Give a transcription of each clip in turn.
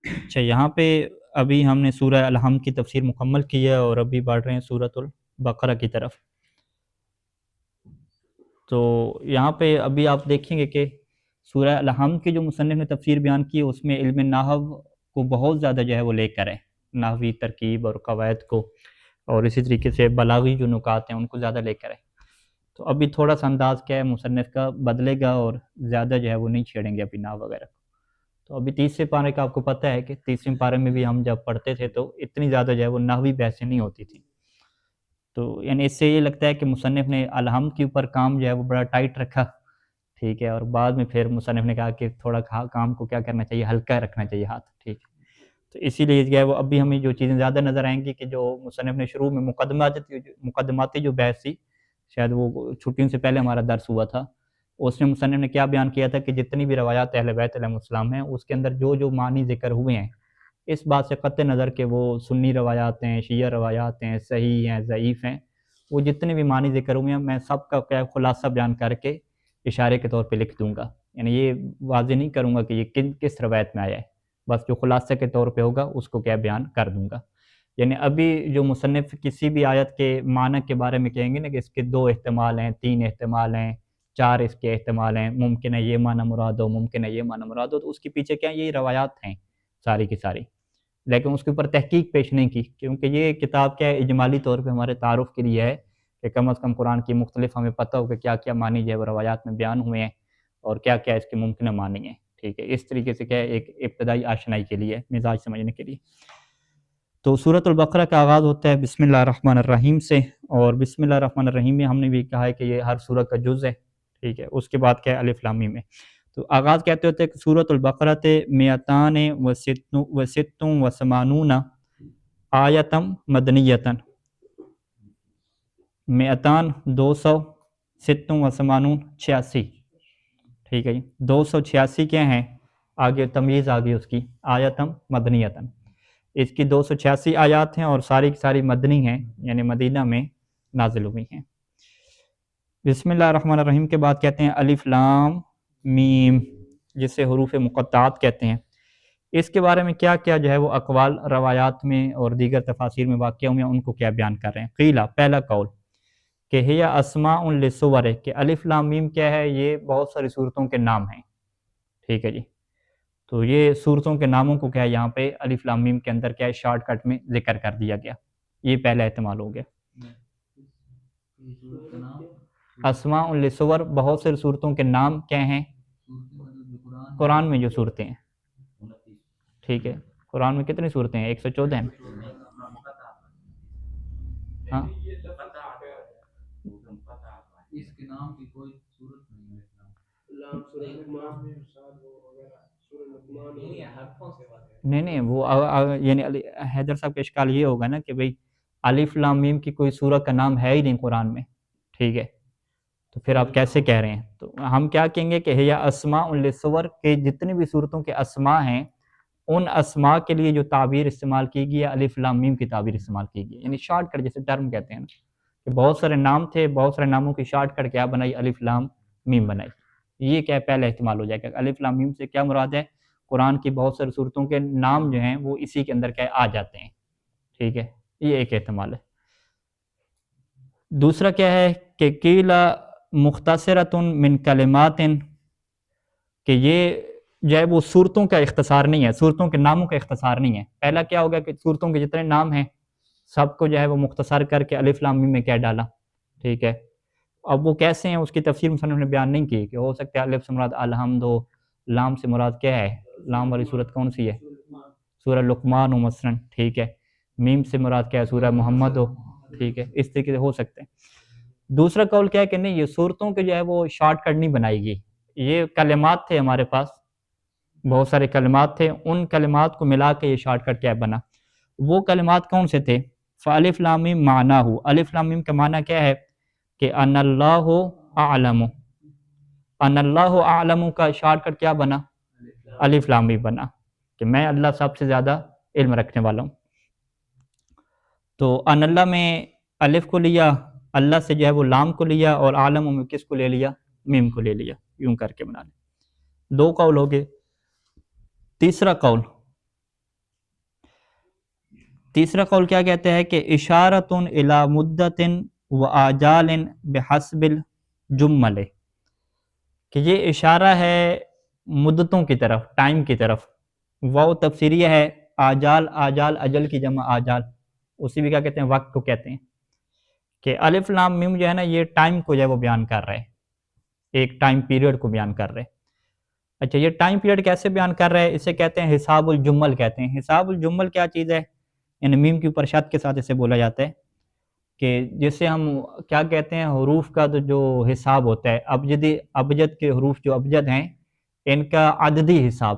اچھا، یہاں پہ ابھی ہم نے سورہ الحمد کی تفسیر مکمل کی ہے اور ابھی بڑھ رہے ہیں سورۃ البقرہ کی طرف۔ تو یہاں پہ ابھی آپ دیکھیں گے کہ سورہ الحمد کی جو مصنف نے تفسیر بیان کی ہے اس میں علم نحو کو بہت زیادہ جو ہے وہ لے کر ہے، نحوی ترکیب اور قواعد کو، اور اسی طریقے سے بلاغی جو نکات ہیں ان کو زیادہ لے کر ہے۔ تو ابھی تھوڑا سا انداز کیا ہے مصنف کا بدلے گا، اور زیادہ جو ہے وہ نہیں چھیڑیں گے ابھی نحو وغیرہ۔ تو ابھی تیسرے پارے کا آپ کو پتہ ہے کہ تیسرے پارے میں بھی ہم جب پڑھتے تھے تو اتنی زیادہ جو ہے وہ نحوی بحثیں نہیں ہوتی تھیں۔ تو یعنی اس سے یہ لگتا ہے کہ مصنف نے الحمد کے اوپر کام جو ہے وہ بڑا ٹائٹ رکھا، ٹھیک ہے، اور بعد میں پھر مصنف نے کہا کہ تھوڑا کام کو کیا کرنا چاہیے، ہلکا رکھنا چاہیے ہاتھ، ٹھیک ہے۔ تو اسی لیے جو ہے وہ ابھی ہمیں جو چیزیں زیادہ نظر آئیں گی کہ جو مصنف نے شروع میں مقدماتی جو بحث تھی، شاید وہ چھٹیوں سے پہلے ہمارا درس ہوا تھا، اس میں مصنف نے کیا بیان کیا تھا کہ جتنی بھی روایات اہل بیت علیہ السلام ہیں اس کے اندر جو جو معنی ذکر ہوئے ہیں، اس بات سے قطع نظر کہ وہ سنی روایات ہیں، شیعہ روایات ہیں، صحیح ہیں، ضعیف ہیں، وہ جتنے بھی معنی ذکر ہوئے ہیں میں سب کا کیا خلاصہ بیان کر کے اشارے کے طور پہ لکھ دوں گا، یعنی یہ واضح نہیں کروں گا کہ یہ کس روایت میں آیا ہے، بس جو خلاصے کے طور پہ ہوگا اس کو کیا بیان کر دوں گا۔ یعنی ابھی جو مصنف کسی بھی آیت کے معنی کے بارے میں کہیں گے نا کہ اس کے 2 احتمال ہیں، 3 احتمال ہیں، 4 اس کے احتمال ہیں، ممکن ہے یہ معنی مراد ہو، ممکن ہے یہ معنی مراد ہو، تو اس کے پیچھے کیا یہ روایات ہیں ساری کی ساری، لیکن اس کے اوپر تحقیق پیش نہیں کی، کیونکہ یہ کتاب کیا ہے اجمالی طور پہ ہمارے تعارف کے لیے ہے کہ کم از کم قرآن کی مختلف ہمیں پتہ ہو کہ کیا کیا معنی جو ہے وہ روایات میں بیان ہوئے ہیں اور کیا کیا اس کے ممکنہ معنی ہیں، ٹھیک ہے۔ اس طریقے سے کیا ہے ایک ابتدائی آشنائی کے لیے، مزاج سمجھنے کے لیے۔ تو سورۃ البقرہ کا آغاز ہوتا ہے بسم اللہ الرحمن الرحیم سے، اور بسم اللہ الرحمن الرحیم میں ہم نے بھی کہا ہے کہ یہ ہر سورۃ کا جز ہے، ٹھیک ہے۔ اس کے بعد کیا ہے الف لام میم ہے۔ تو آغاز کہتے ہوتے ہیں کہ سورۃ البقرہ میتان و ستم و ثمانون آیتم مدنیتن، میتان 200، ستم و ثمانون 86، ٹھیک ہے جی، 286 کیا ہیں، آگے تمیز آگے اس کی آیتم مدنیتن، اس کی 286 آیات ہیں اور ساری کی ساری مدنی ہیں، یعنی مدینہ میں نازل ہوئی ہیں۔ بسم اللہ الرحمن الرحیم کے بعد کہتے ہیں الف لام میم، جسے حروف مقطعات کہتے ہیں۔ اس کے بارے میں کیا کیا جو ہے وہ اقوال روایات میں اور دیگر تفاسیر میں واقع ہوئے ہیں، ان کو کیا بیان کر رہے ہیں۔ قیلہ، پہلا قول کہ ہی اسماء للسور، کہ الف لام میم کیا ہے، یہ بہت ساری صورتوں کے نام ہیں، ٹھیک ہے جی۔ تو یہ صورتوں کے ناموں کو کیا ہے یہاں پہ الف لام میم کے اندر کیا ہے شارٹ کٹ میں ذکر کر دیا گیا، یہ پہلا احتمال ہو گیا۔ اسماء للسور، بہت ساری صورتوں کے نام کیا ہیں، قرآن میں جو صورتیں ہیں، ٹھیک ہے۔ قرآن میں کتنی صورتیں ہیں، 114 ہیں، ہاں، نہیں وہ یعنی حیدر صاحب کا اشکال یہ ہوگا نا کہ بھئی الف لام میم کی کوئی سورہ کا نام ہے ہی نہیں قرآن میں، ٹھیک ہے، تو پھر آپ کیسے کہہ رہے ہیں؟ تو ہم کیا کہیں گے کہ ہی اسماء للسور، کہ جتنی بھی صورتوں کے اسماء ہیں ان اسماء کے لیے جو تعبیر استعمال کی گئی ہے الف لام میم کی تعبیر استعمال کی گئی ہے، یعنی شارٹ کٹ جیسے ٹرم کہتے ہیں نا، کہ بہت سارے نام تھے، بہت سارے ناموں کی شارٹ کٹ کیا بنائی، الف لام میم بنائی۔ یہ کیا پہلا احتمال ہو جائے گا، الف لام میم سے کیا مراد ہے، قرآن کی بہت ساری صورتوں کے نام جو ہیں وہ اسی کے اندر کیا آ جاتے ہیں، ٹھیک ہے، یہ ایک احتمال ہے۔ دوسرا کیا ہے کہ قیلا مختصرۃ من کلمات، کہ یہ جو ہے وہ صورتوں کا اختصار نہیں ہے، صورتوں کے ناموں کا اختصار نہیں ہے۔ پہلا کیا ہوگا کہ صورتوں کے جتنے نام ہیں سب کو جو ہے وہ مختصر کر کے الف لام میم میں کیا ڈالا، ٹھیک ہے۔ اب وہ کیسے ہیں اس کی تفسیر مصنف نے بیان نہیں کی، کہ ہو سکتا ہے الف سے مراد الحمد ہو، لام سے مراد کیا ہے، لام والی صورت کون سی ہے، سورہ لقمان ہو مثلاً، ٹھیک ہے، میم سے مراد کیا ہے، سورہ محمد ہو، ٹھیک ہے، اس طریقے سے ہو سکتے ہیں۔ دوسرا قول کیا ہے کہ نہیں، یہ صورتوں کے جو ہے وہ شارٹ کٹ نہیں بنائی گئی، یہ کلمات تھے ہمارے پاس، بہت سارے کلمات تھے، ان کلمات کو ملا کے یہ شارٹ کٹ کیا بنا۔ وہ کلمات کون سے تھے، فالف لام میم معنی ہو، الف لام میم کا معنی کیا ہے کہ ان اللہ اعلم، ان اللہ اعلم کا شارٹ کٹ کیا بنا، الف لام میم بنا، کہ میں اللہ سب سے زیادہ علم رکھنے والا ہوں۔ تو ان اللہ میں الف کو لیا، اللہ سے جو ہے وہ لام کو لیا، اور عالم میں کس کو لے لیا، میم کو لے لیا، یوں کر کے بنا لیا۔ 2 قول ہو گئے۔ تیسرا قول تیسرا قول کیا کہتے ہیں کہ اشارۃ الی مدۃ و آجال بحسب الجمل، کہ یہ اشارہ ہے مدتوں کی طرف، ٹائم کی طرف. واو تفسیریہ ہے، آجال، آجال اجل کی جمع آجال، اسی بھی کیا کہتے ہیں، وقت کو کہتے ہیں. کہ الف لام میم جو ہے نا یہ ٹائم کو جو ہے وہ بیان کر رہے ہیں، ایک ٹائم پیریڈ کو بیان کر رہے ہیں. اچھا یہ ٹائم پیریڈ کیسے بیان کر رہے ہیں؟ اسے کہتے ہیں حساب الجمل کہتے ہیں. حساب الجمل کیا چیز ہے؟ یعنی میم کے اوپر شد کے ساتھ اسے بولا جاتا ہے کہ جسے ہم کیا کہتے ہیں، حروف کا جو حساب ہوتا ہے، ابجد کے حروف جو ابجد ہیں ان کا عددی حساب،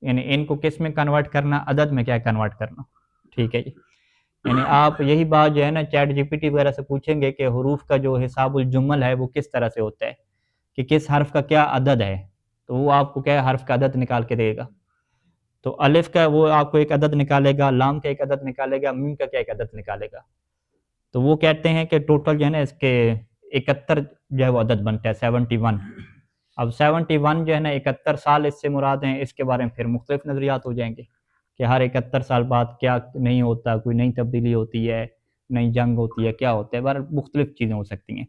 یعنی ان کو کس میں کنورٹ کرنا، عدد میں کیا کنورٹ کرنا. ٹھیک ہے جی. یعنی آپ یہی بات جو ہے نا چیٹ جی پی ٹی وغیرہ سے پوچھیں گے کہ حروف کا جو حساب الجمل ہے وہ کس طرح سے ہوتا ہے، کہ کس حرف کا کیا عدد ہے، تو وہ آپ کو کیا حرف کا عدد نکال کے دے گا. تو الف کا وہ آپ کو ایک عدد نکالے گا، لام کا ایک عدد نکالے گا، میم کا کیا ایک عدد نکالے گا. تو وہ کہتے ہیں کہ ٹوٹل جو ہے نا اس کے 71 جو ہے وہ عدد بنتا ہے، 71. اب 71 جو ہے نا 71 سال اس سے مراد ہیں، اس کے بارے میں پھر مختلف نظریات ہو جائیں گے کہ ہر 71 سال بعد کیا نہیں ہوتا، کوئی نئی تبدیلی ہوتی ہے، نئی جنگ ہوتی ہے، کیا ہوتا ہے، بہر مختلف چیزیں ہو سکتی ہیں.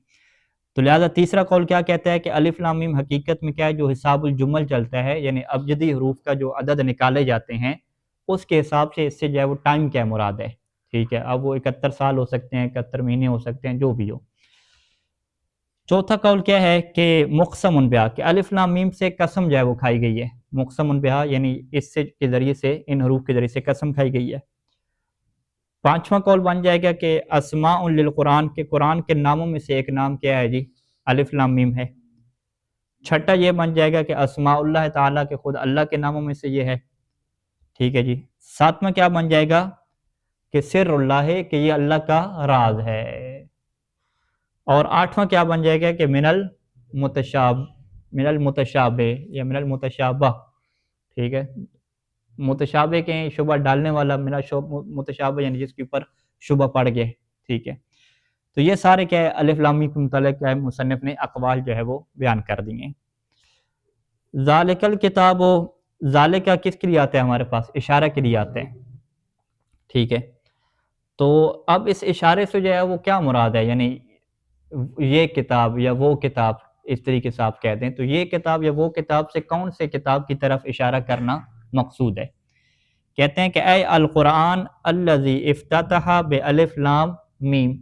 تو لہٰذا تیسرا قول کیا کہتا ہے کہ الف لام میم حقیقت میں کیا ہے، جو حساب الجمل چلتا ہے، یعنی ابجدی حروف کا جو عدد نکالے جاتے ہیں اس کے حساب سے اس سے جو ہے وہ ٹائم کیا مراد ہے. ٹھیک ہے. اب وہ 71 سال ہو سکتے ہیں، 71 مہینے ہو سکتے ہیں، جو بھی ہو. چوتھا قول کیا ہے کہ مقسم بہا، کہ الف لام میم سے قسم جو ہے وہ کھائی گئی ہے. مقسم بہا یعنی اس سے کے ذریعے سے، ان حروف کے ذریعے سے قسم کھائی گئی ہے. پانچواں قول بن جائے گا کہ اسماء للقرآن، کے قرآن کے ناموں میں سے ایک نام کیا ہے جی، الف لام میم ہے. چھٹا یہ بن جائے گا کہ اسماء اللہ تعالیٰ، کے خود اللہ کے ناموں میں سے یہ ہے. ٹھیک ہے جی. ساتواں کیا بن جائے گا کہ سر اللہ ہے، کہ یہ اللہ کا راز ہے. اور آٹھواں کیا بن جائے گا کہ من المتشابہ یا من المتشابہ. ٹھیک ہے. متشابہ کے شبہ ڈالنے والا، من متشابہ یعنی جس کے اوپر شبہ پڑ گئے. ٹھیک ہے. تو یہ سارے کیا ہے الف لام میم کے متعلق کیا ہے مصنف نے اقوال جو ہے وہ بیان کر دیے ہیں. ذالک الکتاب، ذالکہ کس کے لیے آتا ہے ہمارے پاس؟ اشارہ کے لیے آتا ہے. ٹھیک ہے. تو اب اس اشارے سے جو ہے وہ کیا مراد ہے، یعنی یہ کتاب یا وہ کتاب، اس طریقے سے آپ کہہ دیں تو یہ کتاب یا وہ کتاب سے کون سے کتاب کی طرف اشارہ کرنا مقصود ہے؟ کہتے ہیں کہ اے القرآن الذی افتتح بالف لام میم،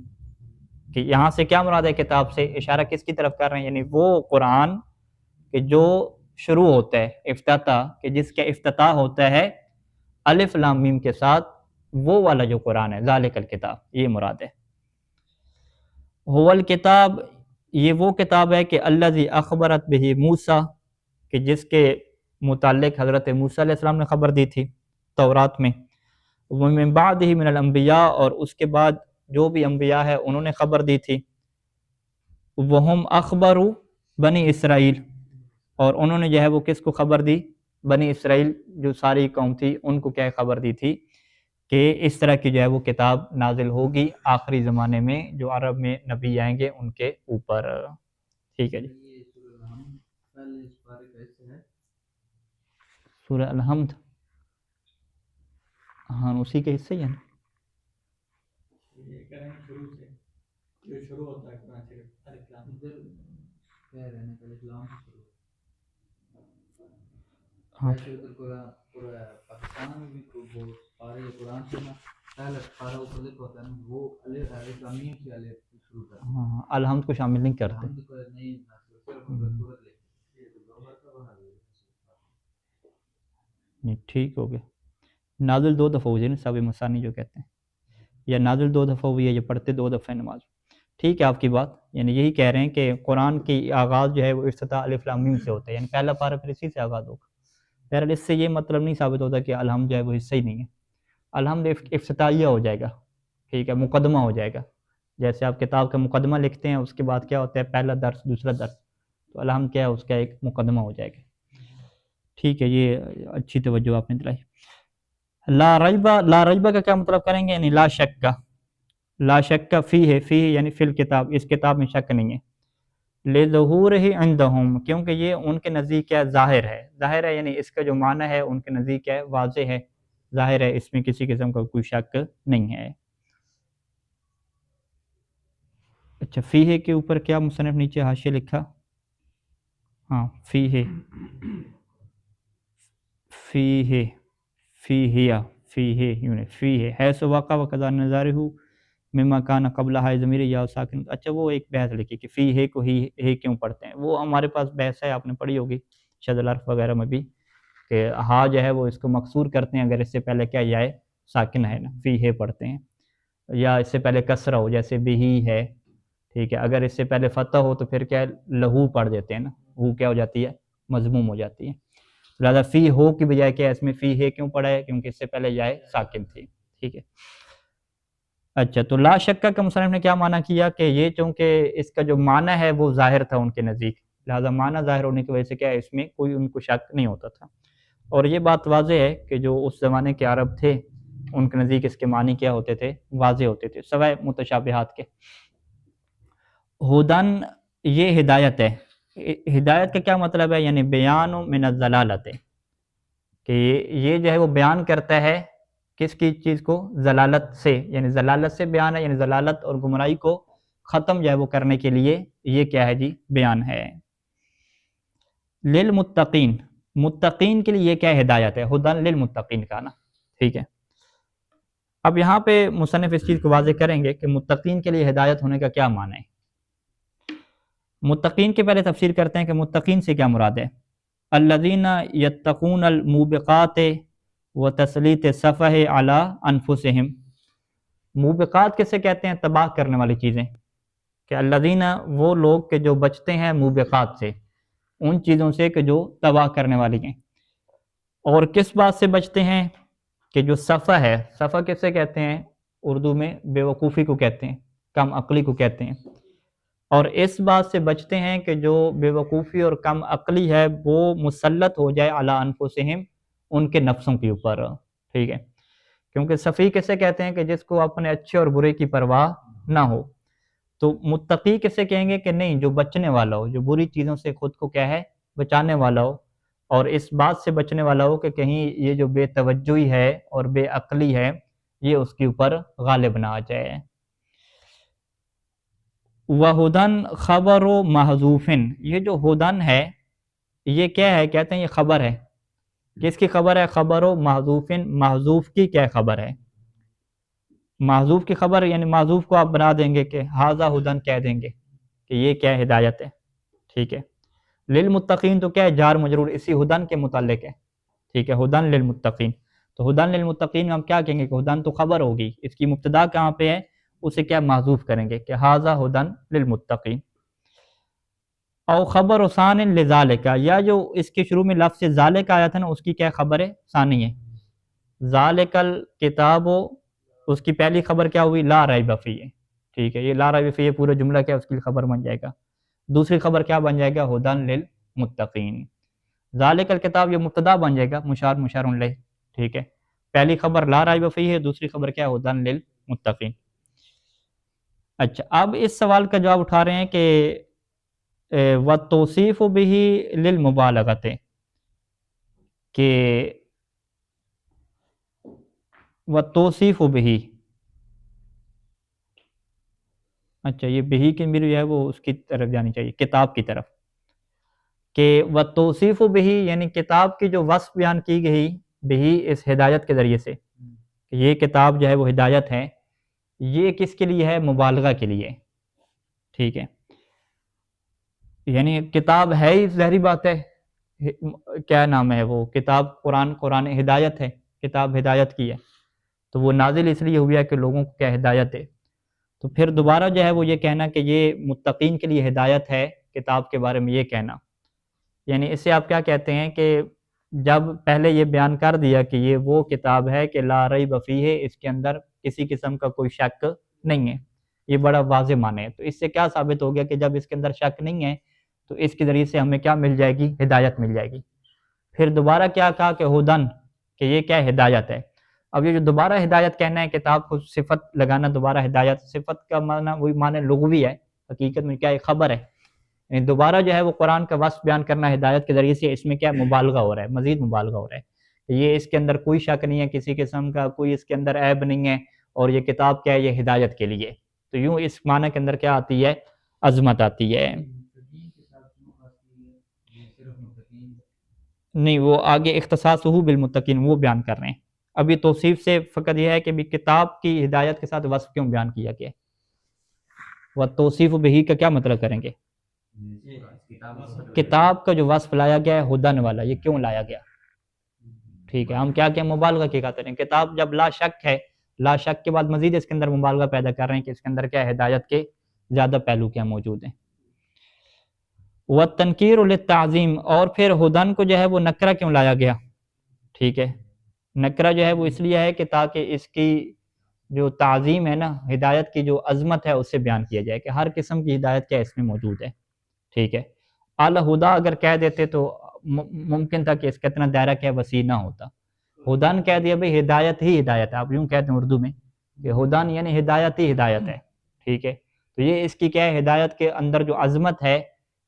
کہ یہاں سے کیا مراد ہے کتاب سے، اشارہ کس کی طرف کر رہے ہیں، یعنی وہ قرآن کہ جو شروع ہوتا ہے، افتتاح کہ جس کا افتتاح ہوتا ہے الف لام میم کے ساتھ، وہ والا جو قرآن ہے، ذالک الکتاب، یہ مراد ہے. هو الکتاب، یہ وہ کتاب ہے کہ الذی اخبرت بہ موسیٰ، کہ جس کے متعلق حضرت موسیٰ علیہ السلام نے خبر دی تھی تورات میں. ومن بعدہ من الانبیاء، اور اس کے بعد جو بھی انبیاء ہے انہوں نے خبر دی تھی. وہم اخبروا بنی اسرائیل، اور انہوں نے جو ہے وہ کس کو خبر دی؟ بنی اسرائیل جو ساری قوم تھی ان کو کیا خبر دی تھی کہ اس طرح کی جو ہے وہ کتاب نازل ہوگی آخری زمانے میں، جو عرب میں نبی آئیں گے ان کے اوپر. ٹھیک ہے جی. سورہ الحمد، ہاں اسی کے حصے ہی ہیں. ہاں ہاں الحمد کو شامل نہیں کرتے. ٹھیک ہو گیا. نازل 2 دفعہ ہوئی ہے نا، سب مسانی جو کہتے ہیں، یا نازل 2 دفعہ ہوئی ہے، یا پڑھتے 2 دفعہ نماز. ٹھیک ہے آپ کی بات، یعنی یہی کہہ رہے ہیں کہ قرآن کی آغاز جو ہے وہ افتتاح الف لام میم سے ہوتا ہے، یعنی پہلا پارہ پھر اسی سے آغاز ہوگا. بہرحال اس سے یہ مطلب نہیں ثابت ہوتا کہ الحمد جو ہے وہ حصہ ہی نہیں ہے. الحمد افتتاحیہ ہو جائے گا. ٹھیک ہے. مقدمہ ہو جائے گا، جیسے آپ کتاب کا مقدمہ لکھتے ہیں، اس کے بعد کیا ہوتا ہے پہلا درس، دوسرا درس، تو الحمد کیا ہے اس کا ایک مقدمہ ہو جائے گا. ٹھیک ہے. یہ اچھی توجہ آپ نے دلائی. لا ریبہ، لا ریبہ کا کیا مطلب کریں گے؟ یعنی لا شک کا، لا شک کا فی ہے، فی یعنی فی الکتاب، اس کتاب میں شک نہیں ہے. لظہورہ عندہم، کیونکہ یہ ان کے نزدیک کیا ظاہر ہے. ظاہر ہے یعنی اس کا جو معنی ہے ان کے نزدیک ہے واضح ہے. ظاہر ہے اس میں کسی قسم کا کوئی شک نہیں ہے۔ اچھا، فیہ کے اوپر کیا مصنف نیچے حاشیہ لکھا؟ ہاں، فیہ فیہ فیہ فیہ یوں فیہ حیث واقع وقضا نظارہ مما کان قبل ہائے ضمیر یا ساکن۔ اچھا، وہ ایک بحث لکھی کہ فی ہے کو ہی کیوں پڑھتے ہیں، وہ ہمارے پاس بحث ہے، آپ نے پڑھی ہوگی شد العرف وغیرہ میں بھی، کہ ہا جو ہے وہ اس کو مقصور کرتے ہیں اگر اس سے پہلے کیا جائے ساکن ہے نا، فی ہے پڑھتے ہیں، یا اس سے پہلے کسرہ ہو جیسے بہی ہے، ٹھیک ہے، اگر اس سے پہلے فتح ہو تو پھر کیا لہو پڑھ دیتے ہیں نا، ہو کیا ہو جاتی ہے مضموم ہو جاتی ہے، لہٰذا فی ہو کی بجائے کیا اس میں فی ہے کیوں پڑھا ہے، کیونکہ اس سے پہلے جائے ساکن تھی، ٹھیک ہے۔ اچھا، تو لا شکہ کا مصنف نے کیا معنی کیا کہ یہ چونکہ اس کا جو معنی ہے وہ ظاہر تھا ان کے نزدیک، لہذا معنی ظاہر ہونے کی وجہ سے کیا اس میں کوئی ان کو شک نہیں ہوتا تھا، اور یہ بات واضح ہے کہ جو اس زمانے کے عرب تھے ان کے نزدیک اس کے معنی کیا ہوتے تھے، واضح ہوتے تھے سوائے متشابہات کے۔ ہدن یہ ہدایت ہے، ہدایت کا کیا مطلب ہے، یعنی بیان من الضلالت، کہ یہ جو ہے وہ بیان کرتا ہے کس کی چیز کو، ضلالت سے، یعنی ضلالت سے بیان ہے، یعنی ضلالت اور گمراہی کو ختم جو ہے وہ کرنے کے لیے یہ کیا ہے جی بیان ہے۔ للمتقین، متقین کے لیے یہ کیا ہدایت ہے، ہدن للمتقین کا نا، ٹھیک ہے۔ اب یہاں پہ مصنف اس چیز کو واضح کریں گے کہ متقین کے لیے ہدایت ہونے کا کیا معنی ہے۔ متقین کے پہلے تفسیر کرتے ہیں کہ متقین سے کیا مراد ہے۔ الذین یتقون الموبقات وتسلیط السفہ علی انفسہم، موبقات کسے کہتے ہیں، تباہ کرنے والی چیزیں، کہ الذین وہ لوگ کہ جو بچتے ہیں موبقات سے، ان چیزوں سے کہ جو تباہ کرنے والی ہیں، اور کس بات سے بچتے ہیں، کہ جو صفہ ہے، صفہ کسے کہتے ہیں، اردو میں بے وقوفی کو کہتے ہیں، کم عقلی کو کہتے ہیں، اور اس بات سے بچتے ہیں کہ جو بے وقوفی اور کم عقلی ہے وہ مسلط ہو جائے علی انفسہم، ان کے نفسوں کے اوپر، ٹھیک ہے، کیونکہ صفی کسے کہتے ہیں کہ جس کو اپنے اچھے اور برے کی پرواہ نہ ہو، تو متقی کسے کہیں گے کہ نہیں جو بچنے والا ہو، جو بری چیزوں سے خود کو کیا ہے بچانے والا ہو، اور اس بات سے بچنے والا ہو کہ کہیں یہ جو بے توجہی ہے اور بے عقلی ہے یہ اس کے اوپر غالب نہ آ جائے۔ وَہُدًى خبر محذوفن، یہ جو ہدن ہے یہ کیا ہے، کہتے ہیں یہ خبر ہے، کس کی خبر ہے، خبر و محذوفن، محذوف کی کیا خبر ہے، محذوف کی خبر، یعنی محذوف کو آپ بنا دیں گے کہ ھذا ھدن کہہ دیں گے کہ یہ کیا ہدایت ہے، ٹھیک ہے۔ للمتقین تو کیا ہے جار مجرور اسی ہدن کے متعلق ہے، ٹھیک ہے، ہدن للمتقین، تو ہدن للمتقین میں ہم کیا کہیں گے کہ ہدن تو خبر ہوگی، اس کی مبتدا کہاں پہ ہے، اسے کیا محذوف کریں گے کہ ھذا ہدن للمتقین۔ او خبر ثان لذالک، یا جو اس کے شروع میں لفظ ذالک آیا تھا نا اس کی کیا خبر ہے، ثانی ہے، ذالک الکتاب، اس کی پہلی خبر کیا ہوئی، لا ریب فیہ، ٹھیک ہے، یہ لا ریب فیہ پورا جملہ کیا اس کی خبر بن جائے گا، دوسری خبر کیا بن جائے گا، ہدن للمتقین، ذالک الکتاب یہ مبتدا بن جائے گا مشار الیہ، ٹھیک ہے، پہلی خبر لا ریب فیہ ہے، دوسری خبر کیا ہدن للمتقین۔ اچھا، اب اس سوال کا جواب اٹھا رہے ہیں کہ وَالتَّوْصِيفُ بِهِ لِلْمُبَالَغَةِ، کہ وَالتَّوْصِيفُ بِهِ، اچھا یہ بہی کی میری ہے وہ اس کی طرف جانی چاہیے، کتاب کی طرف، کہ وَالتَّوْصِيفُ بِهِ یعنی کتاب کی جو وصف بیان کی گئی بہی اس ہدایت کے ذریعے سے، کہ یہ کتاب جو ہے وہ ہدایت ہے، یہ کس کے لیے ہے، مبالغہ کے لیے، ٹھیک ہے، یعنی کتاب ہے ہی ظاہری بات ہے، کیا نام ہے وہ کتاب، قرآن ہدایت ہے، کتاب ہدایت کی ہے، تو وہ نازل اس لیے ہوئی ہے کہ لوگوں کو کیا ہدایت ہے، تو پھر دوبارہ جو ہے وہ یہ کہنا کہ یہ متقین کے لیے ہدایت ہے کتاب کے بارے میں یہ کہنا، یعنی اس سے آپ کیا کہتے ہیں کہ جب پہلے یہ بیان کر دیا کہ یہ وہ کتاب ہے کہ لا ریب فیہ، اس کے اندر کسی قسم کا کوئی شک نہیں ہے، یہ بڑا واضح معنی ہے، تو اس سے کیا ثابت ہو گیا کہ جب اس کے اندر شک نہیں ہے تو اس کے ذریعے سے ہمیں کیا مل جائے گی، ہدایت مل جائے گی۔ پھر دوبارہ کیا کہا کہ ہدن، کہ یہ کیا ہدایت ہے، اب یہ جو دوبارہ ہدایت کہنا ہے، کتاب کو صفت لگانا دوبارہ ہدایت، صفت کا معنی وہی معنی لغوی ہے، حقیقت میں کیا ہے خبر ہے، یعنی دوبارہ جو ہے وہ قرآن کا وصف بیان کرنا ہدایت کے ذریعے سے، اس میں کیا مبالغہ ہو رہا ہے، مزید مبالغہ ہو رہا ہے، یہ اس کے اندر کوئی شک نہیں ہے کسی قسم کا، کوئی اس کے اندر عیب نہیں ہے، اور یہ کتاب کیا ہے، یہ ہدایت کے لیے. تو یوں اس معنی کے اندر کیا آتی ہے، عظمت آتی ہے. نہیں، وہ آگے اختصاصہ بالمتقین وہ بیان کر رہے ہیں. ابھی توصیف سے فقط یہ ہے کہ بھی کتاب کی ہدایت کے ساتھ وصف کیوں بیان کیا گیا. وہ توصیف بہی کا کیا مطلب کریں گے؟ کتاب کا جو وصف لایا گیا ہے ہدن والا، یہ کیوں لایا گیا؟ ٹھیک ہے، ہم کیا کہ مبالغہ کی خاطر ہیں. کتاب جب لا شک ہے، لا شک کے بعد مزید اس کے اندر مبالغہ پیدا کر رہے ہیں کہ اس کے اندر کیا ہے، ہدایت کے زیادہ پہلو کیا موجود ہیں. وَالتَّنْکِیرُ لِلتَّعْظِیم، اور پھر ہدن کو جو ہے وہ نکرہ کیوں لایا گیا؟ ٹھیک ہے، نکرہ جو ہے وہ اس لیے ہے کہ تاکہ اس کی جو تعظیم ہے نا، ہدایت کی جو عظمت ہے اس سے بیان کیا جائے کہ ہر قسم کی ہدایت کیا اس میں موجود ہے. ٹھیک ہے، الہدا اگر کہہ دیتے تو ممکن تھا کہ اس کا اتنا دائرہ کیا وسیع نہ ہوتا. ہدن کہہ دیا بھئی ہدایت ہی ہدایت ہے، آپ یوں کہتے ہیں اردو میں کہ ہدن یعنی ہدایت ہی ہدایت ہے. ٹھیک ہے، تو یہ اس کی کیا ہے، ہدایت کے اندر جو عظمت ہے،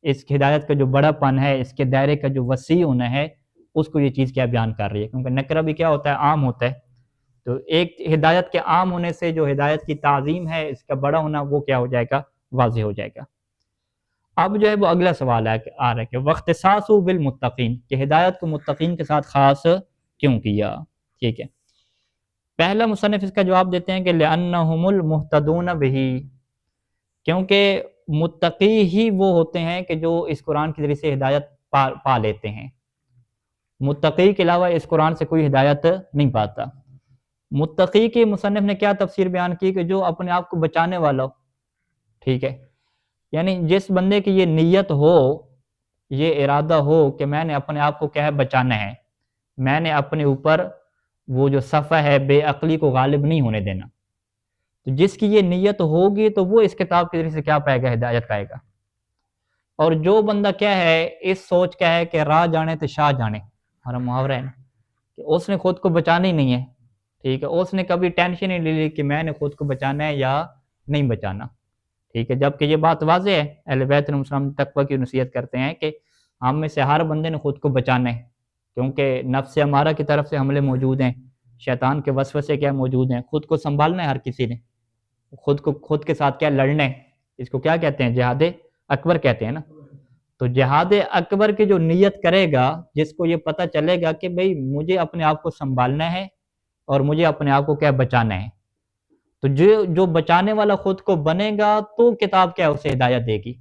اس کی ہدایت کا جو بڑا پن ہے، اس کے دائرے کا جو وسیع ہونا ہے، اس کو یہ چیز کیا بیان کر رہی ہے. کیونکہ نکرہ بھی کیا ہوتا ہے، عام ہوتا ہے. تو ایک ہدایت کے عام ہونے سے جو ہدایت کی تعظیم ہے، اس کا بڑا ہونا، وہ کیا ہو جائے گا، واضح ہو جائے گا. اب جو ہے وہ اگلا سوال آ رہا ہے کہ واختصاص بالمتقین، کہ ہدایت کو متقین کے ساتھ خاص کیوں کیا. ٹھیک ہے، پہلا مصنف اس کا جواب دیتے ہیں کہ لأنہم المہتدون بہ، کیونکہ متقی ہی وہ ہوتے ہیں کہ جو اس قرآن کے ذریعے سے ہدایت پا لیتے ہیں. متقی کے علاوہ اس قرآن سے کوئی ہدایت نہیں پاتا. متقی کی مصنف نے کیا تفسیر بیان کی کہ جو اپنے آپ کو بچانے والا ہو. ٹھیک ہے، یعنی جس بندے کی یہ نیت ہو، یہ ارادہ ہو کہ میں نے اپنے آپ کو کیا ہے، بچانا ہے، میں نے اپنے اوپر وہ جو صفحہ ہے بے عقلی کو غالب نہیں ہونے دینا. تو جس کی یہ نیت ہوگی تو وہ اس کتاب کے ذریعے سے کیا پائے گا، ہدایت پائے گا. اور جو بندہ کیا ہے، اس سوچ کا ہے کہ راہ جانے تو شاہ جانے، ہمارا محاورہ ہے نا، کہ اس نے خود کو بچانا ہی نہیں ہے. ٹھیک ہے، اس نے کبھی ٹینشن ہی نہیں لی کہ میں نے خود کو بچانا ہے یا نہیں بچانا. ٹھیک ہے، جبکہ یہ بات واضح ہے، اہل بیت علیہم السلام تقویٰ کی نصیحت کرتے ہیں کہ ہم میں سے ہر بندے نے خود کو بچانا ہے، کیونکہ نفس امارہ کی طرف سے حملے موجود ہیں، شیطان کے وسوسے کیا موجود ہیں. خود کو سنبھالنا ہے ہر کسی نے، خود کے ساتھ کیا لڑنا ہے. اس کو کیا کہتے ہیں، جہاد اکبر کہتے ہیں نا. تو جہاد اکبر کی جو نیت کرے گا، جس کو یہ پتہ چلے گا کہ بھئی مجھے اپنے آپ کو سنبھالنا ہے اور مجھے اپنے آپ کو کیا بچانا ہے، تو جو بچانے والا خود کو بنے گا تو کتاب کیا اسے ہدایت دے گی.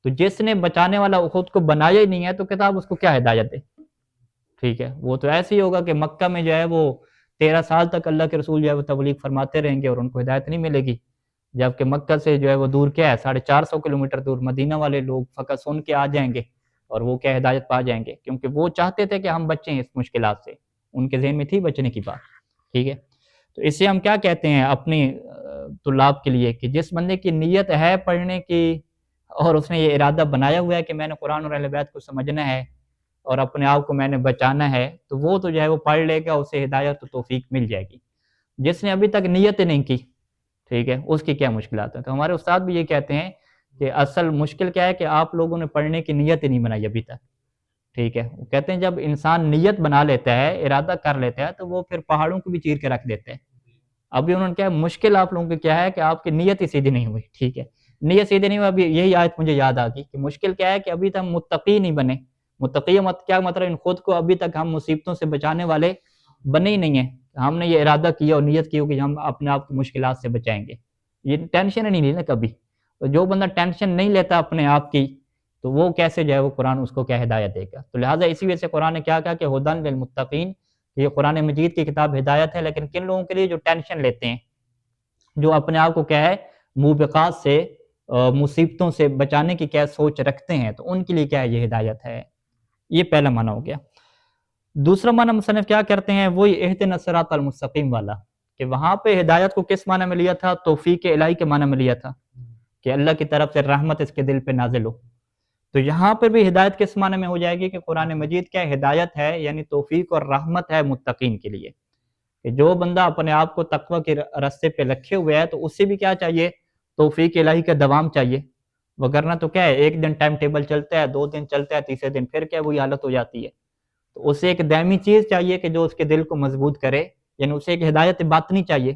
تو جس نے بچانے والا خود کو بنایا ہی نہیں ہے تو کتاب اس کو کیا ہدایت دے. ٹھیک ہے، وہ تو ایسے ہی ہوگا کہ مکہ میں جو ہے وہ 13 سال تک اللہ کے رسول جو ہے وہ تبلیغ فرماتے رہیں گے اور ان کو ہدایت نہیں ملے گی. جبکہ مکہ سے جو ہے وہ دور کیا ہے، 450 کلومیٹر دور مدینہ والے لوگ فقط سن کے آ جائیں گے اور وہ کیا ہدایت پا جائیں گے، کیونکہ وہ چاہتے تھے کہ ہم بچیں اس مشکلات سے، ان کے ذہن میں تھی بچنے کی بات. ٹھیک ہے، تو اس سے ہم کیا کہتے ہیں اپنے طلاب کے لیے کہ جس بندے کی نیت ہے پڑھنے کی اور اس نے یہ ارادہ بنایا ہوا ہے کہ میں نے قرآن اور اہل بیت کو سمجھنا ہے اور اپنے آپ کو میں نے بچانا ہے، تو وہ تو جو ہے وہ پڑھ لے گا، اسے ہدایت و توفیق مل جائے گی. جس نے ابھی تک نیت نہیں کی، ٹھیک ہے، اس کی کیا مشکلات ہیں. تو ہمارے استاد بھی یہ کہتے ہیں کہ اصل مشکل کیا ہے کہ آپ لوگوں نے پڑھنے کی نیت ہی نہیں بنائی ابھی تک. ٹھیک ہے، وہ کہتے ہیں جب انسان نیت بنا لیتا ہے، ارادہ کر لیتا ہے، تو وہ پھر پہاڑوں کو بھی چیر کے رکھ دیتے ہیں. ابھی انہوں نے کیا مشکل آپ لوگوں کی کیا ہے کہ آپ کی نیت ہی سیدھی نہیں ہوئی. ٹھیک ہے، نیت سیدھی نہیں ہوئی. ابھی یہی آیت مجھے یاد آ گئی کہ مشکل کیا ہے کہ ابھی تک متقی نہیں بنے. متقی کیا مطلب، ان خود کو ابھی تک ہم مصیبتوں سے بچانے والے بنے ہی نہیں ہیں. ہم نے یہ ارادہ کیا اور نیت کی ہو کہ ہم اپنے آپ کو مشکلات سے بچائیں گے، یہ ٹینشن نہیں لی نا کبھی. تو جو بندہ ٹینشن نہیں لیتا اپنے آپ کی، تو وہ کیسے جو ہے وہ قرآن اس کو کیا ہدایت دے گا. تو لہٰذا اسی وجہ سے قرآن نے کیا کہا کہ ہدن للمتقین، یہ قرآن مجید کی کتاب ہدایت ہے. لیکن کن لوگوں کے لیے؟ جو ٹینشن لیتے ہیں، جو اپنے آپ کو کیا ہے موبقات سے، مصیبتوں سے بچانے کی کیا سوچ رکھتے ہیں، تو ان کے لیے کیا ہے یہ ہدایت ہے. یہ پہلا معنی ہو گیا. دوسرا معنی مصنف کیا کرتے ہیں، وہی اہدنا الصراط المستقیم والا، کہ وہاں پہ ہدایت کو کس معنی میں لیا تھا؟ توفیق الہی کے معنی میں لیا تھا کہ اللہ کی طرف سے رحمت اس کے دل پہ نازل ہو. تو یہاں پر بھی ہدایت کس معنی میں ہو جائے گی کہ قرآن مجید کیا ہدایت ہے، یعنی توفیق اور رحمت ہے متقین کے لیے. کہ جو بندہ اپنے آپ کو تقوی کے راستے پہ رکھے ہوئے ہے تو اس سے بھی کیا چاہیے، توفیق الہی کا دوام چاہیے. وگرنہ تو کیا ہے، ایک دن ٹائم ٹیبل چلتا ہے، 2 دن چلتا ہے، تیسرے دن پھر کیا وہی حالت ہو جاتی ہے. تو تو اسے ایک دائمی چیز چاہیے کہ جو اس کے دل کو مضبوط کرے، یعنی اسے ایک ہدایت باطنی چاہیے،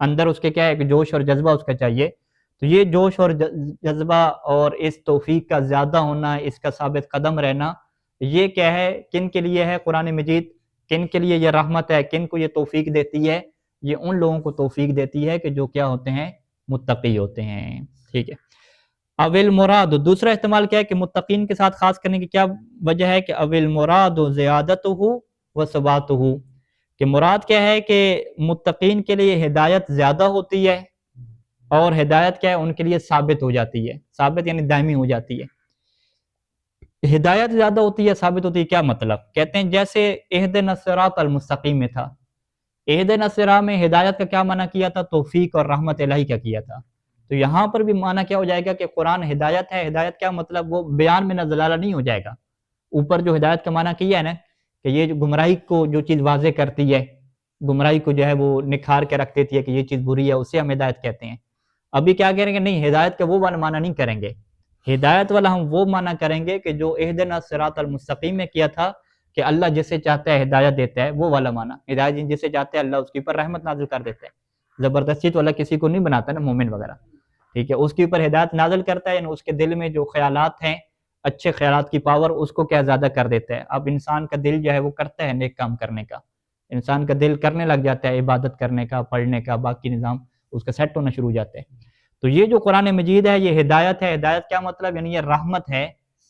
اندر اس کے کیا ہے، ایک جوش اور جذبہ اس کا چاہیے. تو یہ جوش اور جذبہ اور اس توفیق کا زیادہ ہونا، اس کا ثابت قدم رہنا، یہ کیا ہے، کن کے لیے ہے قرآن مجید، کن کے لیے یہ رحمت ہے، کن کو یہ توفیق دیتی ہے؟ یہ ان لوگوں کو توفیق دیتی ہے کہ جو کیا ہوتے ہیں، متقی ہوتے ہیں. ٹھیک ہے. اول مراد، دوسرا استعمال کیا ہے کہ متقین کے ساتھ خاص کرنے کی کیا وجہ ہے کہ اول مراد زیادتہ و ثباتہ، کہ مراد کیا ہے کہ متقین کے لیے ہدایت زیادہ ہوتی ہے، اور ہدایت کیا ہے ان کے لیے ثابت ہو جاتی ہے، ثابت یعنی دائمی ہو جاتی ہے. ہدایت زیادہ ہوتی ہے، ثابت ہوتی ہے، کیا مطلب؟ کہتے ہیں جیسے اہدنا الصراط المستقیم میں تھا، اہدنا الصراط میں ہدایت کا کیا معنی کیا تھا؟ توفیق اور رحمت الہی کا کیا تھا. تو یہاں پر بھی معنی کیا ہو جائے گا کہ قرآن ہدایت ہے. ہدایت کیا مطلب؟ وہ بیان میں نزلالہ نہیں ہو جائے گا. اوپر جو ہدایت کا معنی کیا ہے نا کہ یہ جو گمراہی کو جو چیز واضح کرتی ہے، گمراہی کو جو ہے وہ نکھار کے رکھ دیتی ہے کہ یہ چیز بری ہے، اسے ہم ہدایت کہتے ہیں. ابھی کیا کریں گے؟ نہیں، ہدایت کا وہ والا معنی نہیں کریں گے. ہدایت والا ہم وہ معنی کریں گے کہ جو اہدنا الصراط المستقیم میں کیا تھا کہ اللہ جسے چاہتا ہے ہدایت دیتا ہے، وہ والا معنی. ہدایت جسے چاہتا ہے اللہ اس کے اوپر رحمت نازل کر دیتا ہے. زبردستی تو اللہ کسی کو نہیں بناتا نا مومن وغیرہ. ٹھیک ہے، اس کے اوپر ہدایت نازل کرتا ہے، یعنی اس کے دل میں جو خیالات ہیں، اچھے خیالات کی پاور، اس کو کیا زیادہ کر دیتا ہے. اب انسان کا دل جو ہے وہ کرتا ہے نیک کام کرنے کا، انسان کا دل کرنے لگ جاتا ہے عبادت کرنے کا، پڑھنے کا، باقی نظام اس کا سیٹ ہونا شروع ہو جاتا ہے. تو یہ جو قرآن مجید ہے یہ ہدایت ہے. ہدایت کیا مطلب؟ یعنی یہ رحمت ہے،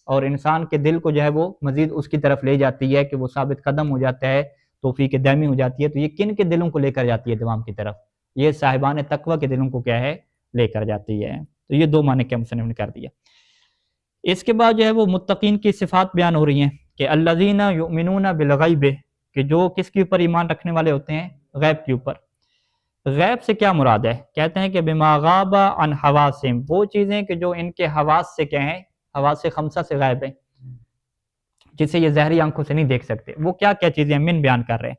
اور انسان کے دل کو جو ہے وہ مزید اس کی طرف لے جاتی ہے کہ وہ ثابت قدم ہو جاتا ہے، توفیق دائمی ہو جاتی ہے. تو یہ کن کے دلوں کو لے کر جاتی ہے دوام کی طرف؟ یہ صاحبان تقوی کے دلوں کو کیا ہے، لے کر جاتی ہے. تو یہ دو معنی کیا مصنف نے کر دیا. اس کے بعد جو ہے وہ متقین کی صفات بیان ہو رہی ہیں کہ الذین یؤمنون بالغیب، کہ جو کس کے اوپر ایمان رکھنے والے ہوتے ہیں؟ غیب کے اوپر. غیب سے کیا مراد ہے؟ کہتے ہیں کہ بما غاب عن حواسہم، وہ چیزیں کہ جو ان کے حواس سے کیا ہیں، حواس خمسہ سے غائب ہیں، جسے یہ ظاہری آنکھوں سے نہیں دیکھ سکتے. وہ کیا کیا چیزیں من بیان کر رہے ہیں.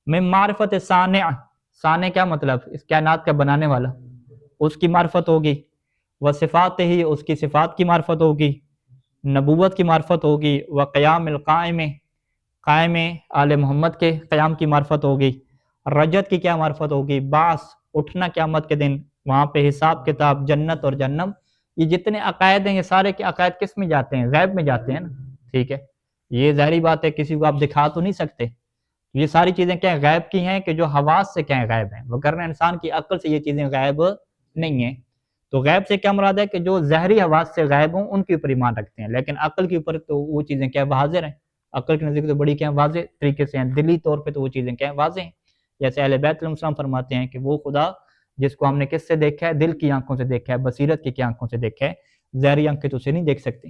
من معرفت صانع، صانع کیا مطلب؟ اس کائنات کا بنانے والا، اس کی معرفت ہوگی. و صفات ہی، اس کی صفات کی معرفت ہوگی. نبوت کی معرفت ہوگی. و قیام القائم، قائم آل محمد کے قیام کی معرفت ہوگی. رجت کی کیا معرفت ہوگی؟ بعث، اٹھنا قیامت کے دن، وہاں پہ حساب کتاب، جنت اور جہنم. یہ جتنے عقائد ہیں یہ سارے کے عقائد کس میں جاتے ہیں؟ غیب میں جاتے ہیں نا. ٹھیک ہے، یہ ظاہری بات ہے، کسی کو آپ دکھا تو نہیں سکتے. یہ ساری چیزیں کیا ہیں؟ غیب کی ہیں، کہ جو حواس سے کیا ہیں؟ غیب ہیں. وگرنہ انسان کی عقل سے یہ چیزیں غیب نہیں ہیں. تو غیب سے کیا مراد ہے کہ جو ظاہری حواس سے غائب ہوں ان کے اوپر ایمان رکھتے ہیں، لیکن عقل کے اوپر تو وہ چیزیں کیا حاضر ہیں. عقل کے نزدیک تو بڑی کیا واضح طریقے سے ہیں، دلی طور پہ تو وہ چیزیں کیا واضح ہیں. جیسے اہل بیت علیہ السلام فرماتے ہیں کہ وہ خدا جس کو ہم نے کس سے دیکھا ہے؟ دل کی آنکھوں سے دیکھا ہے، بصیرت کی آنکھوں سے دیکھا ہے، ظاہری آنکھیں تو اسے نہیں دیکھ سکتی.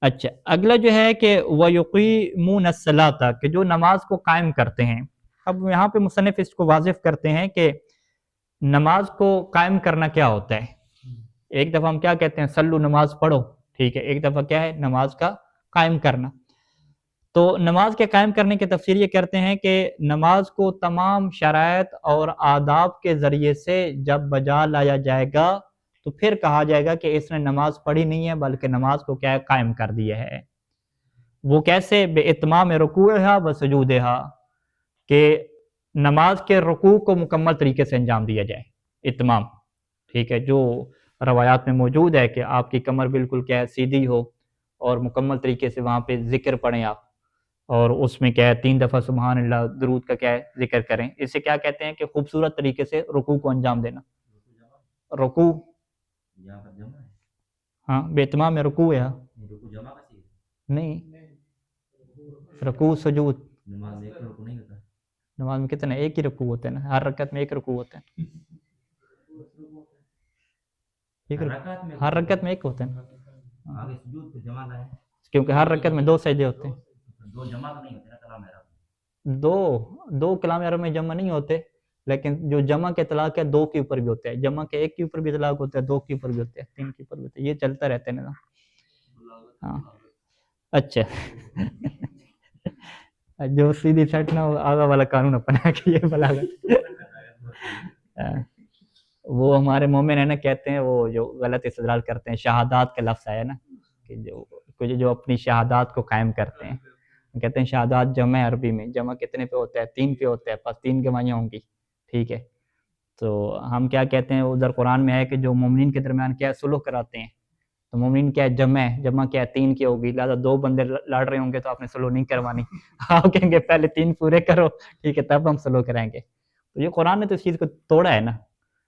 اچھا، اگلا جو ہے کہ وَيُقِيمُونَ الصَّلَاةَ، کہ جو نماز کو قائم کرتے ہیں. اب یہاں پہ مصنف اس کو واضح کرتے ہیں کہ نماز کو قائم کرنا کیا ہوتا ہے. ایک دفعہ ہم کیا کہتے ہیں؟ سلو، نماز پڑھو. ٹھیک ہے، ایک دفعہ کیا ہے؟ نماز کا قائم کرنا. تو نماز کے قائم کرنے کی تفسیر یہ کرتے ہیں کہ نماز کو تمام شرائط اور آداب کے ذریعے سے جب بجا لایا جائے گا تو پھر کہا جائے گا کہ اس نے نماز پڑھی نہیں ہے بلکہ نماز کو کیا ہے؟ قائم کر دیا ہے. وہ کیسے؟ بے اتمام رکوعہا و سجودہا، کہ نماز کے رکوع کو مکمل طریقے سے انجام دیا جائے. اتمام، ٹھیک ہے، جو روایات میں موجود ہے کہ آپ کی کمر بالکل کیا ہے؟ سیدھی ہو، اور مکمل طریقے سے وہاں پہ ذکر پڑھیں آپ، اور اس میں کیا ہے؟ 3 دفعہ سبحان اللہ درود کا کیا ہے؟ ذکر کریں. اسے کیا کہتے ہیں؟ کہ خوبصورت طریقے سے رکوع کو انجام دینا. رکوع، ہاں، بے اتمام رکوع ہے. نہیں، رکوع سجود. نماز میں کتنے؟ ایک ہی رکوع ہوتے ہیں نا، ہر رکعت میں ایک رکوع ہوتا ہے. ہر رکعت میں ایک ہوتے ہیں، کیونکہ ہر رکعت میں 2 سجدے ہوتے ہیں. دو کلام عرب میں جمع نہیں ہوتے، لیکن جو جمع کے اطلاق ہے 2 کے اوپر بھی ہوتے ہیں. جمع کے 1 کے اوپر بھی اطلاق ہوتا ہے، 2 کے اوپر بھی ہوتے ہیں، 3 کے اوپر بھی ہوتے ہیں. یہ چلتا رہتا ہے نا. ہاں، اچھا. جو سیدھی سیٹ نہ ہو، آگا والا قانون اپنا کہ یہ بلاغت. وہ ہمارے مومن ہے نا، کہتے ہیں وہ جو غلط استدلال کرتے ہیں، شہادات کا لفظ آیا نا، کہ جو اپنی شہادات کو قائم کرتے ہیں. کہتے ہیں شہادات جمع ہے عربی میں، جمع کتنے پہ ہوتا ہے؟ 3 پہ ہوتا ہے، پس 3 گواہیاں ہوں گی، ٹھیک ہے۔ تو ہم کیا کہتے ہیں، ادھر قرآن میں ہے کہ جو مومنین کے درمیان کیا ہے، صلح کراتے ہیں، تو مومنین کیا ہے، جمع ہے، جمع کیا ہے 3 کی ہوگی، لہٰذا 2 بندے لڑ رہے ہوں گے تو آپ نے صلح نہیں کروانی، آپ کہیں گے پہلے 3 پورے کرو، ٹھیک ہے، تب ہم صلح کرائیں گے۔ تو یہ قرآن نے تو اس چیز کو توڑا ہے نا۔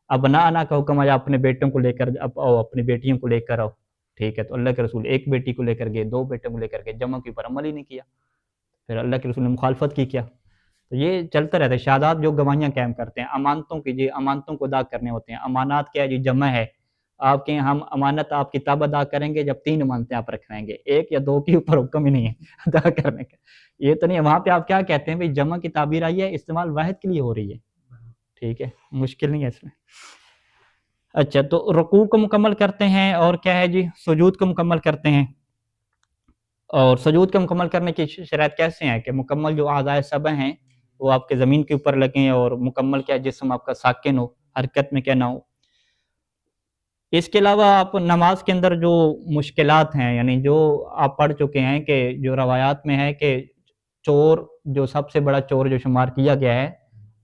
اب انا کا حکم آیا اپنے بیٹوں کو لے کر اب آؤ، اپنی بیٹیوں کو لے کر آؤ، ٹھیک ہے، تو اللہ کے رسول ایک بیٹی کو لے کر گئے، 2 بیٹوں کو لے کر گئے، جمع کے اوپر عمل ہی نہیں کیا، پھر اللہ کے رسول نے مخالفت کی کیا؟ تو یہ چلتا رہتا ہے۔ شہادات جو گواہیاں قائم کرتے ہیں، امانتوں کی، جی امانتوں کو ادا کرنے ہوتے ہیں، امانات کیا ہے جی؟ جمع ہے، آپ کے ہم امانت آپ کی تب ادا کریں گے جب 3 امانتیں آپ رکھوائیں گے، 1 یا 2 کے اوپر حکم ہی نہیں ہے ادا کرنے کا، یہ تو نہیں ہے۔ وہاں پہ آپ کیا کہتے ہیں بھائی، جمع کی تعبیر آئی ہے، استعمال واحد کے لیے ہو رہی ہے، ٹھیک ہے، مشکل نہیں ہے اس میں۔ اچھا، تو رکوع کو مکمل کرتے ہیں، اور کیا ہے جی، سجود کو مکمل کرتے ہیں۔ اور سجود کا مکمل کرنے کی شرائط کیسے ہیں کہ مکمل جو اعضائے سبع ہیں وہ آپ کے زمین کے اوپر لگیں، اور مکمل کیا جسم آپ کا ساکن ہو، حرکت میں کیا نہ ہو۔ اس کے علاوہ آپ نماز کے اندر جو مشکلات ہیں، یعنی جو آپ پڑھ چکے ہیں کہ جو روایات میں ہے کہ چور جو سب سے بڑا چور جو شمار کیا گیا ہے،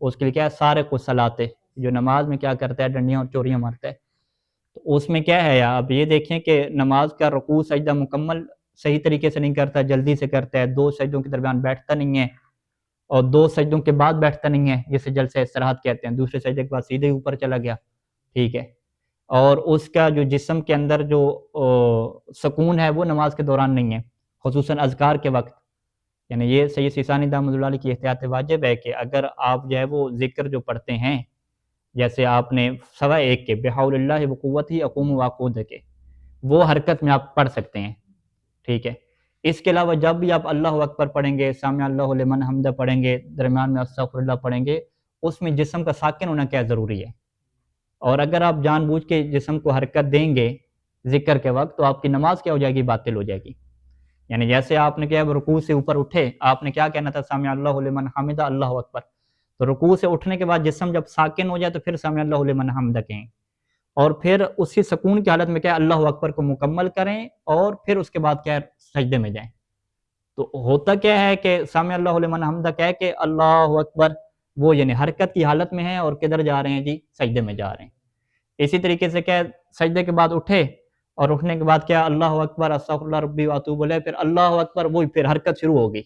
اس کے لیے کیا ہے، سارق الصلاۃ، جو نماز میں کیا کرتا ہے، ڈنڈیاں اور چوریاں مارتا ہے۔ تو اس میں کیا ہے، آپ یہ دیکھیں کہ نماز کا رکوع سجدہ مکمل صحیح طریقے سے نہیں کرتا، جلدی سے کرتا ہے، 2 سجدوں کے درمیان بیٹھتا نہیں ہے، اور 2 سجدوں کے بعد بیٹھتا نہیں ہے، جسے جلسہ استراحت کہتے ہیں، دوسرے سجدے کے بعد سیدھے اوپر چلا گیا، ٹھیک ہے۔ اور اس کا جو جسم کے اندر جو سکون ہے وہ نماز کے دوران نہیں ہے، خصوصاً اذکار کے وقت، یعنی یہ سید سیستانی دامۃ اللہ علیہ کی احتیاط واجب ہے کہ اگر آپ جو ہے وہ ذکر جو پڑھتے ہیں، جیسے آپ نے سوا ایک کے بحول اللہ وقوت ہی اقوم واقود کے، وہ حرکت میں آپ پڑھ سکتے ہیں، ٹھیک ہے۔ اس کے علاوہ جب بھی آپ اللہ اکبر پڑھیں گے، سامع اللہ لمن حمدہ پڑھیں گے، درمیان میں استغفر اللہ پڑھیں گے، اس میں جسم کا ساکن ہونا کیا ضروری ہے۔ اور اگر آپ جان بوجھ کے جسم کو حرکت دیں گے ذکر کے وقت، تو آپ کی نماز کیا ہو جائے گی، باطل ہو جائے گی۔ یعنی جیسے آپ نے کیا ہے، رکوع سے اوپر اٹھے، آپ نے کیا کہنا تھا، سامع اللہ لمن حمدہ، اللہ اکبر، تو رکوع سے اٹھنے کے بعد جسم جب ساکن ہو جائے تو پھر سامع اللہ لمن حمدہ کہیں، اور پھر اسی سکون کی حالت میں کیا ہے، اللہ اکبر کو مکمل کریں، اور پھر اس کے بعد کیا ہے، سجدے میں جائیں۔ تو ہوتا کیا ہے کہ سامع اللہ لمن حمدہ کہہ کے اللہ اکبر، وہ یعنی حرکت کی حالت میں ہے، اور کدھر جا رہے ہیں جی، سجدے میں جا رہے ہیں۔ اسی طریقے سے کیا ہے، سجدے کے بعد اٹھے، اور اٹھنے کے بعد کیا، اللہ اکبر استغفر اللہ ربی واتوب الیہ، پھر اللہ اکبر، وہی پھر حرکت شروع ہوگی،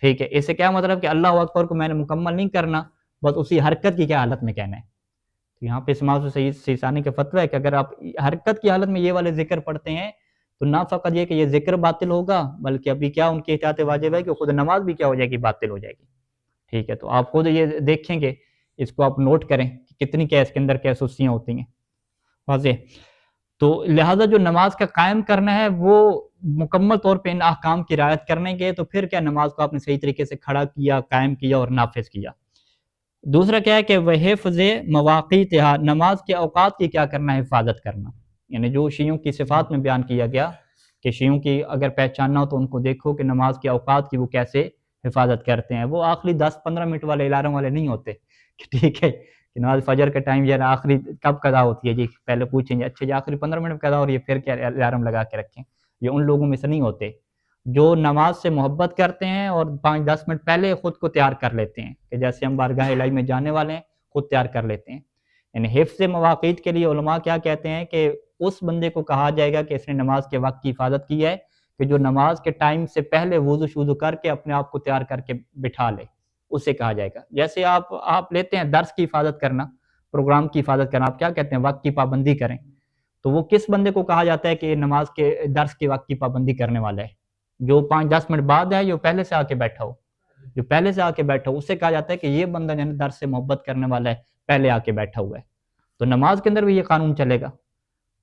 ٹھیک ہے۔ اس سے کیا مطلب کہ اللہ اکبر کو میں نے مکمل نہیں کرنا، بس اسی حرکت کی کیا حالت میں کہنا ہے۔ تو یہاں پہ اسماعیل سے سید سیستانی کا فتویٰ ہے کہ اگر آپ حرکت کی حالت میں یہ والے ذکر پڑھتے ہیں تو نہ فقط یہ کہ یہ ذکر باطل ہوگا، بلکہ ابھی کیا ان کی احتیاط واجب ہے کہ خود نماز بھی کیا ہو جائے گی، باطل ہو جائے گی، ٹھیک ہے۔ تو آپ خود یہ دیکھیں گے، اس کو آپ نوٹ کریں کہ کتنی کیا اس کے اندر کیا سستیاں ہوتی ہیں، واضح۔ تو لہٰذا جو نماز کا قائم کرنا ہے وہ مکمل طور پہ ان احکام کی رعایت کرنے کے، تو پھر کیا نماز کو آپ نے صحیح طریقے سے کھڑا کیا، قائم کیا اور نافذ کیا۔ دوسرا کیا ہے کہ وہ حفظ مواقیتہا، نماز کے اوقات کی کیا کرنا ہے، حفاظت کرنا، یعنی جو شیعوں کی صفات میں بیان کیا گیا کہ شیعوں کی اگر پہچاننا ہو تو ان کو دیکھو کہ نماز کے اوقات کی وہ کیسے حفاظت کرتے ہیں۔ وہ آخری 10-15 منٹ والے الارم والے نہیں ہوتے کہ ٹھیک ہے کہ نماز فجر کا ٹائم یہ آخری کب قضا ہوتی ہے جی، پہلے پوچھیں گے اچھا جی آخری 15 منٹ قضا ہو رہی ہے، پھر کیا الارم لگا کے رکھیں، یہ ان لوگوں میں سے نہیں ہوتے جو نماز سے محبت کرتے ہیں اور 5-10 منٹ پہلے خود کو تیار کر لیتے ہیں کہ جیسے ہم بارگاہ الہی میں جانے والے ہیں، خود تیار کر لیتے ہیں۔ یعنی حفظ مواقیت کے لیے علماء کیا کہتے ہیں کہ اس بندے کو کہا جائے گا کہ اس نے نماز کے وقت کی حفاظت کی ہے کہ جو نماز کے ٹائم سے پہلے وضو شوضو کر کے اپنے آپ کو تیار کر کے بٹھا لے، اسے کہا جائے گا۔ جیسے آپ لیتے ہیں درس کی حفاظت کرنا، پروگرام کی حفاظت کرنا، آپ کیا کہتے ہیں، وقت کی پابندی کریں، تو وہ کس بندے کو کہا جاتا ہے کہ یہ نماز کے درس کے وقت کی پابندی کرنے والا ہے؟ جو 5-10 منٹ بعد ہے، جو پہلے سے آ کے بیٹھا ہو، جو پہلے سے آ کے بیٹھا ہو، اس سے کہا جاتا ہے کہ یہ بندہ یعنی درس سے محبت کرنے والا ہے، پہلے آ کے بیٹھا ہوا ہے۔ تو نماز کے اندر بھی یہ قانون چلے گا۔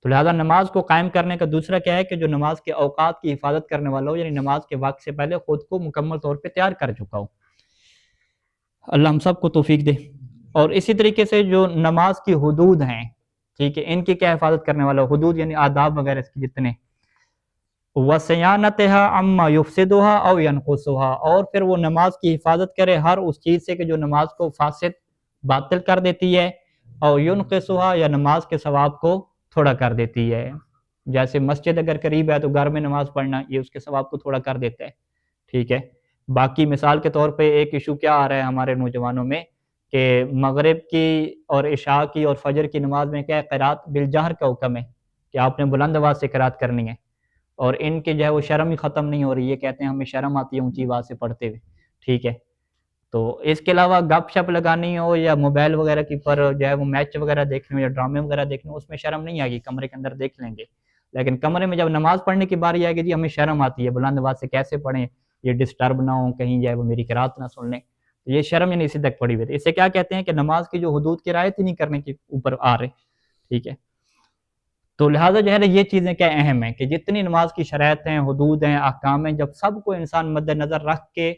تو لہٰذا نماز کو قائم کرنے کا دوسرا کیا ہے کہ جو نماز کے اوقات کی حفاظت کرنے والا ہو، یعنی نماز کے وقت سے پہلے خود کو مکمل طور پہ تیار کر چکا ہو۔ اللہ ہم سب کو توفیق دے۔ اور اسی طریقے سے جو نماز کی حدود ہیں، ٹھیک ہے، ان کی کیا حفاظت کرنے والا ہو، حدود یعنی آداب وغیرہ اس کی جتنے، وَصِيَانَتِهَا عَمَّا يُفْسِدُهَا أَوْ يَنْقُصُهَا، اور پھر وہ نماز کی حفاظت کرے ہر اس چیز سے کہ جو نماز کو فاسد باطل کر دیتی ہے، اور ينقصها، یا نماز کے ثواب کو تھوڑا کر دیتی ہے۔ جیسے مسجد اگر قریب ہے تو گھر میں نماز پڑھنا یہ اس کے ثواب کو تھوڑا کر دیتا ہے، ٹھیک ہے۔ باقی مثال کے طور پہ ایک ایشو کیا آ رہا ہے ہمارے نوجوانوں میں کہ مغرب کی اور عشاء کی اور فجر کی نماز میں کیا ہے، قرات بالجہر کا حکم ہے کہ آپ نے بلند آواز سے قرات کرنی ہے، اور ان کے جو ہے وہ شرم ہی ختم نہیں ہو رہی ہے، کہتے ہیں ہمیں شرم آتی ہے اونچی آواز سے پڑھتے ہوئے، ٹھیک ہے۔ تو اس کے علاوہ گپ شپ لگانی ہو یا موبائل وغیرہ کی پر جو ہے وہ میچ وغیرہ دیکھنے ہو یا ڈرامے وغیرہ دیکھنے ہو، اس میں شرم نہیں آئے گی، کمرے کے اندر دیکھ لیں گے، لیکن کمرے میں جب نماز پڑھنے کی باری آئے گی جی ہمیں شرم آتی ہے، بلند آواز سے کیسے پڑھیں، یہ ڈسٹرب نہ ہوں، کہیں جو ہے وہ میری قرات نہ سن لیں، یہ شرم یعنی اسی تک پڑی ہوئی تھی۔ اس سے کیا کہتے ہیں کہ نماز کی جو حدود کی رعایت ہی نہیں کرنے کے اوپر آ رہے، ٹھیک ہے۔ تو لہٰذا جو ہے نا یہ چیزیں کیا اہم ہیں کہ جتنی نماز کی شرائط ہیں، حدود ہیں، احکام ہیں، جب سب کو انسان مد نظر رکھ کے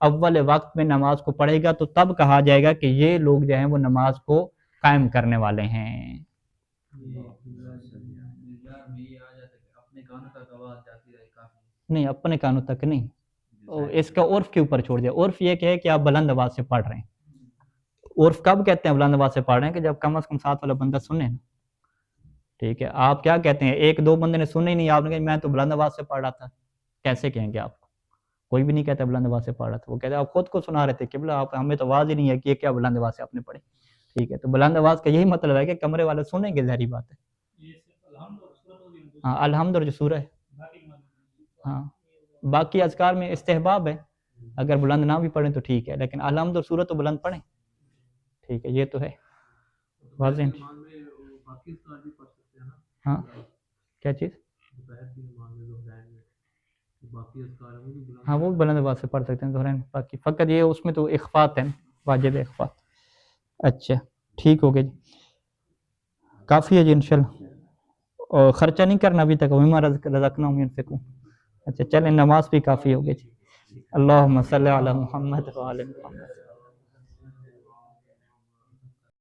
اول وقت میں نماز کو پڑھے گا تو تب کہا جائے گا کہ یہ لوگ جو ہیں وہ نماز کو قائم کرنے والے ہیں۔ نہیں، اپنے کانوں تک نہیں، اس کا عرف کے اوپر چھوڑ دیا۔ عرف یہ کہ ہے کہ آپ بلند آواز سے پڑھ رہے ہیں۔ عرف کب کہتے ہیں بلند آواز سے پڑھ رہے ہیں کہ جب کم از کم ساتھ والا بندہ سنے نا، ٹھیک ہے۔ آپ کیا کہتے ہیں، ایک دو بندے نے سنے ہی نہیں، آپ نے کہا میں تو بلند آواز سے پڑھ رہا تھا، کیسے کہیں گے آپ کو؟ کوئی بھی نہیں کہتا بلند آواز سے پڑھ رہا تھا، وہ کہتے ہیں آپ خود کو سنا رہے تھے قبلہ، آپ ہمیں تو آواز ہی نہیں ہے کہ یہ کیا بلند آواز سے آپ نے پڑھی، ٹھیک ہے۔ تو بلند آواز کا یہی مطلب ہے کہ کمرے والے سنیں گے، ظاہری بات ہے۔ ہاں، الحمد اور جو سورہ ہے، ہاں باقی اذکار میں استحباب ہے، اگر بلند نہ بھی پڑھیں تو ٹھیک ہے، لیکن الحمد اور سورہ تو بلند پڑھیں، ٹھیک ہے، یہ تو ہے واضح۔ ہاں کیا چیز؟ ہاں وہ بھی بلند آواز سے پڑھ سکتے ہیں ظہرین، باقی فقط یہ اس میں تو اخفات ہے، واجب اخفات۔ اچھا ٹھیک ہو گیا جی، کافی ہے جی انشاءاللہ، اور خرچہ نہیں کرنا ابھی تک، وَمِمَّا رَزَقْنَاهُمْ يُنْفِقُونَ۔ اچھا چلیں، نماز بھی کافی ہو گئی جی۔ اللہم صلی علی محمد وعلی محمد۔